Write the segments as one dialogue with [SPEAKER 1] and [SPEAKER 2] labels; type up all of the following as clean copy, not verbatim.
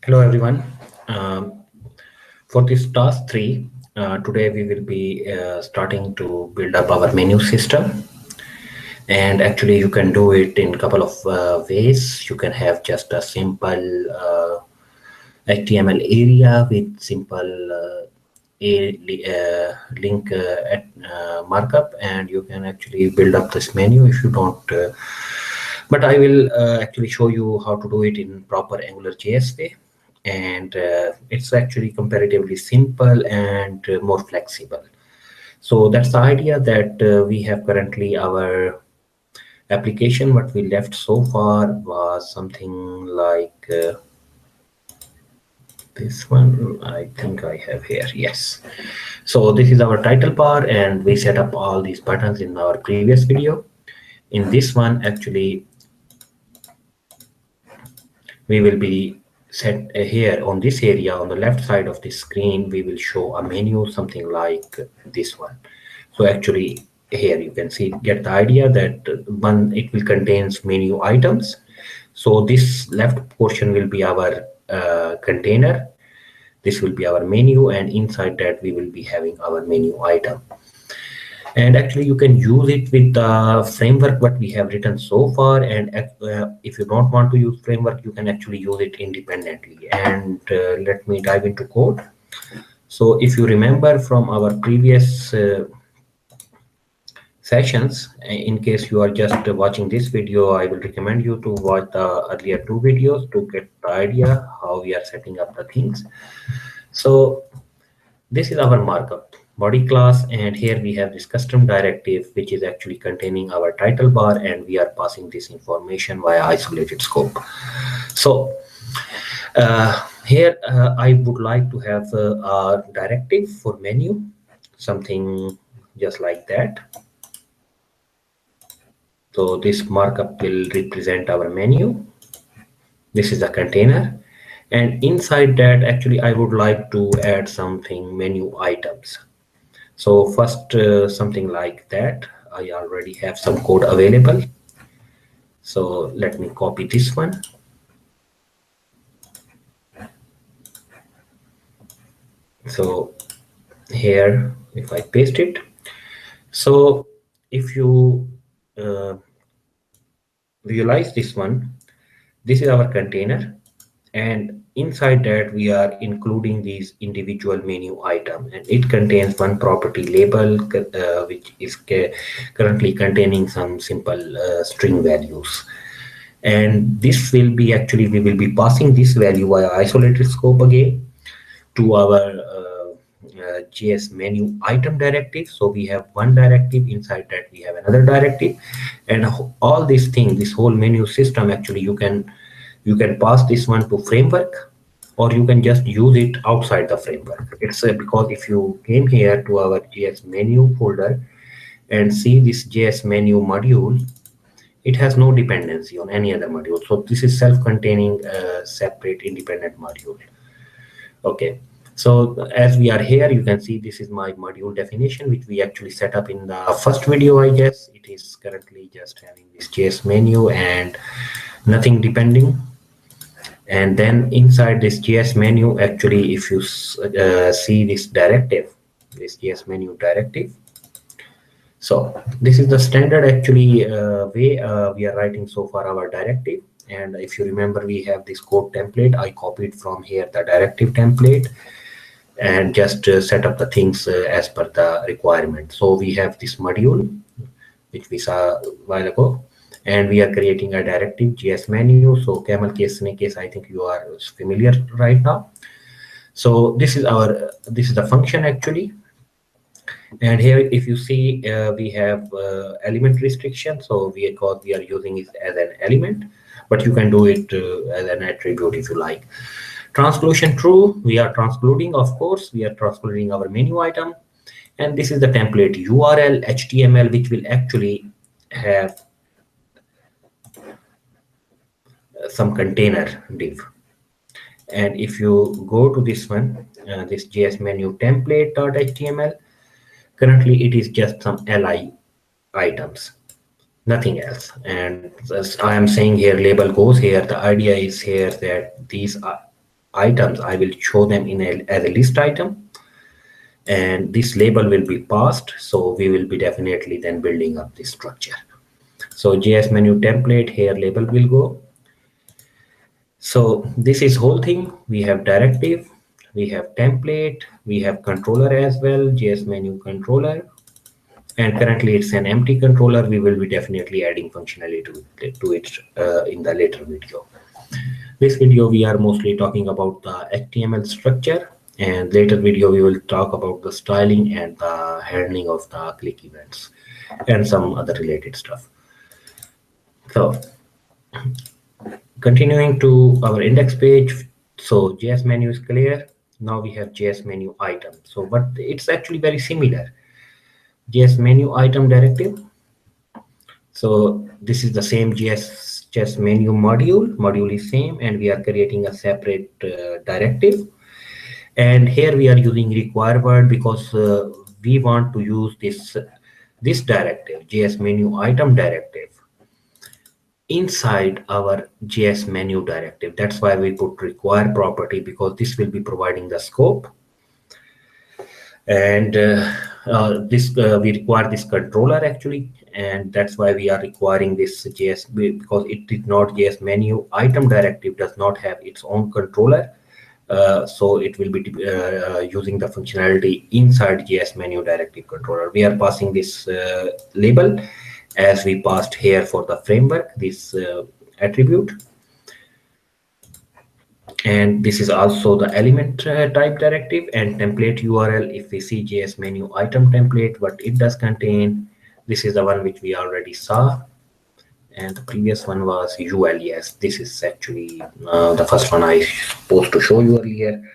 [SPEAKER 1] Hello everyone. Um, for this task 3, today we will be starting to build up our menu system, and actually you can do it in a couple of ways. You can have just a simple HTML area with simple link at markup, and you can actually build up this menu if you don't. But I will actually show you how to do it in proper Angular JS way, and it's actually comparatively simple and more flexible. So that's the idea that we have currently our application. What we left so far was something like this one. I think I have here. Yes. So this is our title bar, and we set up all these buttons in our previous video. In this one, actually, we will be set here on this area on the left side of the screen. We will show a menu, something like this one. So actually here you can see, get the idea that one, it will contains menu items. So this left portion will be our container. This will be our menu, and inside that we will be having our menu item. And actually you can use it with the framework what we have written so far, and if you don't want to use framework, you can actually use it independently. And let me dive into code. So if you remember from our previous sessions, in case you are just watching this video, I will recommend you to watch the earlier two videos to get the idea how we are setting up the things. So this is our markup body class, and here we have this custom directive which is actually containing our title bar, and we are passing this information via isolated scope. So here I would like to have a directive for menu, something just like that. So this markup will represent our menu. This is a container, and inside that actually I would like to add something menu items. So first something like that. I already have some code available. So let me copy this one. So here, if I paste it, so if you visualize this one, this is our container, and inside that we are including these individual menu item, and it contains one property label which is currently containing some simple string values. And this will be actually, we will be passing this value via isolated scope again to our JS menu item directive. So we have one directive, inside that we have another directive, and all these things, this whole menu system, actually you can pass this one to framework, or you can just use it outside the framework. It's because if you came here to our JS menu folder and see this JS menu module, it has no dependency on any other module. So this is self-containing separate independent module. Okay. So as we are here, you can see this is my module definition, which we actually set up in the first video, I guess. It is currently just having this JS menu and nothing depending. And then inside this JS menu, actually, if you see this directive, this JS menu directive. So this is the standard actually way we are writing so far our directive. And if you remember, we have this code template. I copied from here the directive template and just set up the things as per the requirement. So we have this module, which we saw a while ago, and we are creating a directive JS menu. So camel case, snake case, I think you are familiar right now. So this is the function actually. And here, if you see, we have element restriction. So we are using it as an element, but you can do it as an attribute if you like. Transclusion true, we are transcluding, of course, we are transcluding our menu item. And this is the template URL HTML, which will actually have some container div. And if you go to this one, this JS menu template.html, currently it is just some li items, nothing else. And as I am saying here, label goes here. The idea is here that these are items, I will show them in as a list item, and this label will be passed. So we will be definitely then building up this structure. So JS menu template, here label will go. So this is whole thing. We have directive, we have template, we have controller as well, JS menu controller, and currently it's an empty controller. We will be definitely adding functionality to it in the later video. This video we are mostly talking about the HTML structure, and later video we will talk about the styling and the handling of the click events and some other related stuff. So continuing to our index page, so JS menu is clear. Now we have JS menu item. So but it's actually very similar. JS menu item directive. So this is the same JS menu module. Module is same, and we are creating a separate directive. And here we are using require word because we want to use this directive, JS menu item directive, inside our JS menu directive. That's why we put require property, because this will be providing the scope. And we require this controller actually, and that's why we are requiring this JS, because it did not, JS menu item directive does not have its own controller. So it will be using the functionality inside JS menu directive controller. We are passing this label as we passed here for the framework, this attribute. And this is also the element type directive and template URL. If we see JS menu item template, what it does contain, this is the one which we already saw. And the previous one was UL. Yes, this is actually the first one I supposed to show you earlier.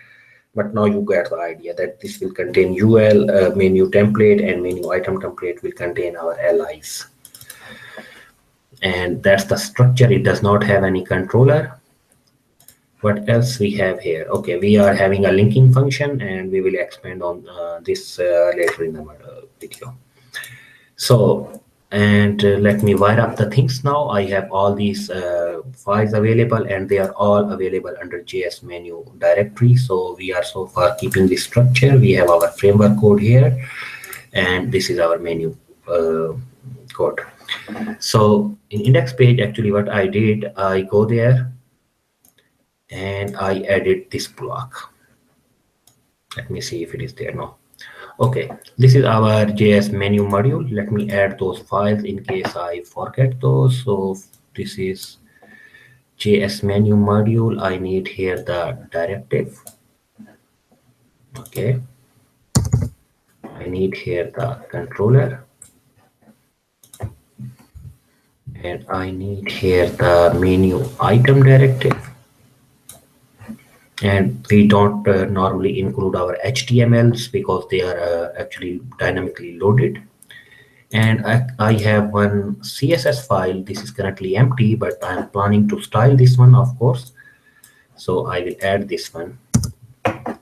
[SPEAKER 1] But now you get the idea that this will contain UL, menu template, and menu item template will contain our LIs. And that's the structure. It does not have any controller. What else we have here? Okay, we are having a linking function, and we will expand on this later in the video. So, and let me wire up the things now. I have all these files available, and they are all available under JS menu directory. So we are so far keeping this structure. We have our framework code here, and this is our menu code. So in index page, actually what I did, I go there and I edit this block. Let me see if it is there now. Okay, this is our JS menu module. Let me add those files in case I forget those. So this is JS menu module. I need here the directive. Okay, I need here the controller, and I need here the menu item directive. And we don't normally include our HTMLs because they are actually dynamically loaded. And I have one CSS file. This is currently empty, but I'm planning to style this one, of course. So I will add this one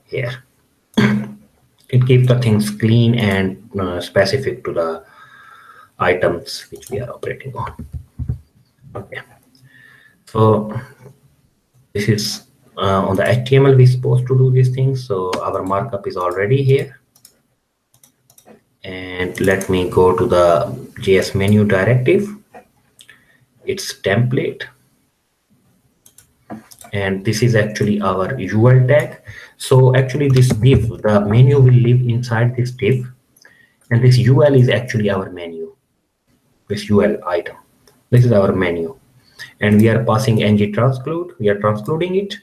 [SPEAKER 1] here. It keeps the things clean and specific to the items which we are operating on. Okay. So this is on the HTML we're supposed to do these things. So our markup is already here. And let me go to the JS menu directive. It's template. And this is actually our UL tag. So actually this div, the menu will live inside this div. And this UL is actually our menu, this UL item. This is our menu. And we are passing ng transclude. We are transcluding it.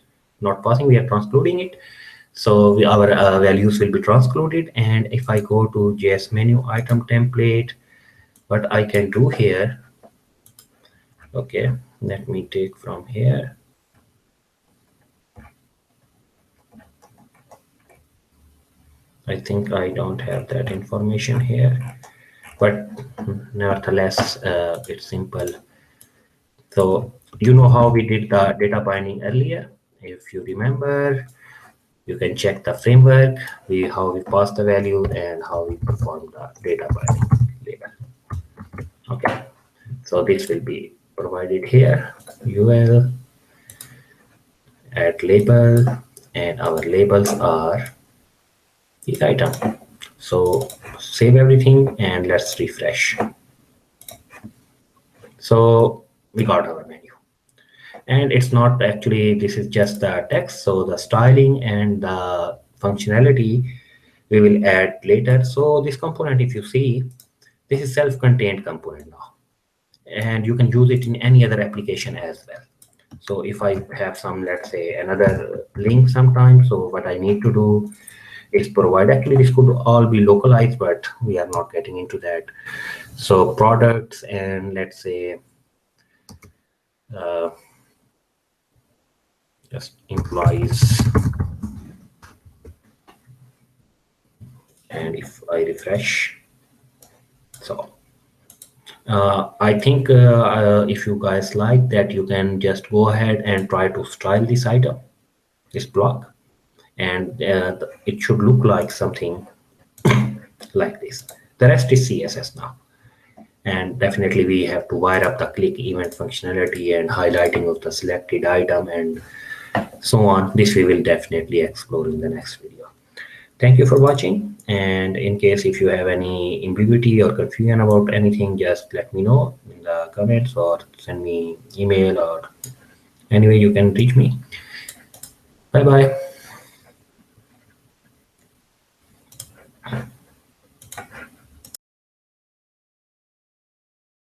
[SPEAKER 1] Not passing, we are transcluding it. So our values will be transcluded. And if I go to JS menu item template, what I can do here, okay, let me take from here. I think I don't have that information here, but nevertheless, it's simple. So you know how we did the data binding earlier. If you remember, you can check the framework, how we pass the value and how we perform the data binding later. Okay, so this will be provided here. UL add label, and our labels are the item. So save everything and let's refresh. So we got our menu, and it's not actually, this is just the text. So the styling and the functionality we will add later. So this component, if you see, this is self-contained component now, and you can use it in any other application as well. So if I have some, let's say, another link sometime, so what I need to do is provide, actually this could all be localized, but we are not getting into that. So products, and let's say uh, just employees, and if I refresh, so I think if you guys like that, you can just go ahead and try to style this item, this block, and it should look like something like this. The rest is CSS now. And definitely we have to wire up the click event functionality and highlighting of the selected item and so on. This we will definitely explore in the next video. Thank you for watching, and in case if you have any ambiguity or confusion about anything, just let me know in the comments or send me email, or any way you can reach me. Bye bye.